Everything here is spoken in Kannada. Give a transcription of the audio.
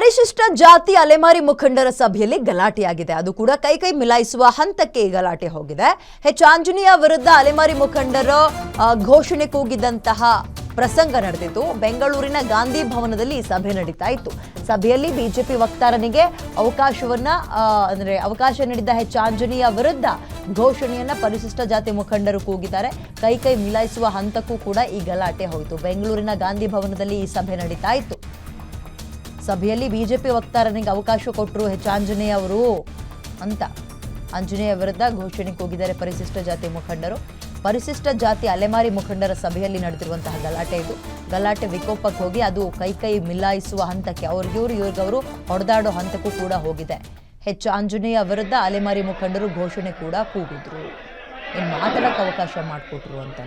ಪರಿಶಿಷ್ಟ ಜಾತಿ ಅಲೆಮಾರಿ ಮುಖಂಡರ ಸಭೆಯಲ್ಲಿ ಗಲಾಟೆಯಾಗಿದೆ. ಅದು ಕೂಡ ಕೈ ಮಿಲಾಯಿಸುವ ಹಂತಕ್ಕೆ ಗಲಾಟೆ ಹೋಗಿದೆ. ಎಚ್ ಆಂಜನೇಯ ವಿರುದ್ಧ ಅಲೆಮಾರಿ ಮುಖಂಡರ ಘೋಷಣೆ ಕೂಗಿದಂತಹ ಪ್ರಸಂಗ ನಡೆದಿತ್ತು. ಬೆಂಗಳೂರಿನ ಗಾಂಧಿ ಭವನದಲ್ಲಿ ಸಭೆ ನಡೀತಾ ಇತ್ತು. ಸಭೆಯಲ್ಲಿ ಬಿಜೆಪಿ ವಕ್ತಾರನಿಗೆ ಅವಕಾಶ ನೀಡಿದ ಎಚ್ ಆಂಜನೇಯ ವಿರುದ್ಧ ಘೋಷಣೆಯನ್ನ ಪರಿಶಿಷ್ಟ ಜಾತಿ ಮುಖಂಡರು ಕೂಗಿದ್ದಾರೆ. ಕೈ ಮಿಲಾಯಿಸುವ ಹಂತಕ್ಕೂ ಕೂಡ ಈ ಗಲಾಟೆ ಹೋಯಿತು. ಬೆಂಗಳೂರಿನ ಗಾಂಧಿ ಭವನದಲ್ಲಿ ಈ ಸಭೆ ನಡೀತಾ ಇತ್ತು. ಸಭೆಯಲ್ಲಿ ಬಿಜೆಪಿ ವಕ್ತಾರನಿಗೆ ಅವಕಾಶ ಕೊಟ್ಟರು ಎಚ್ ಆಂಜನೇಯ ಅವರು ಅಂತ. ಆಂಜನೇಯ ವಿರುದ್ಧ ಘೋಷಣೆ ಕೂಗಿದ್ದಾರೆ ಪರಿಶಿಷ್ಟ ಜಾತಿ ಮುಖಂಡರು. ಪರಿಶಿಷ್ಟ ಜಾತಿ ಅಲೆಮಾರಿ ಮುಖಂಡರ ಸಭೆಯಲ್ಲಿ ನಡೆದಿರುವಂತಹ ಗಲಾಟೆ ಇದು. ಗಲಾಟೆ ವಿಕೋಪಕ್ಕೆ ಹೋಗಿ ಅದು ಕೈ ಮಿಲಾಯಿಸುವ ಹಂತಕ್ಕೆ, ಇವ್ರಿಗವರು ಹೊಡೆದಾಡೋ ಹಂತಕ್ಕೂ ಕೂಡ ಹೋಗಿದೆ. ಎಚ್ ಆಂಜನೇಯ ವಿರುದ್ಧ ಅಲೆಮಾರಿ ಮುಖಂಡರು ಘೋಷಣೆ ಕೂಡ ಕೂಗಿದ್ರು. ಮಾತಾಡೋಕೆ ಅವಕಾಶ ಮಾಡಿಕೊಟ್ರು ಅಂತ.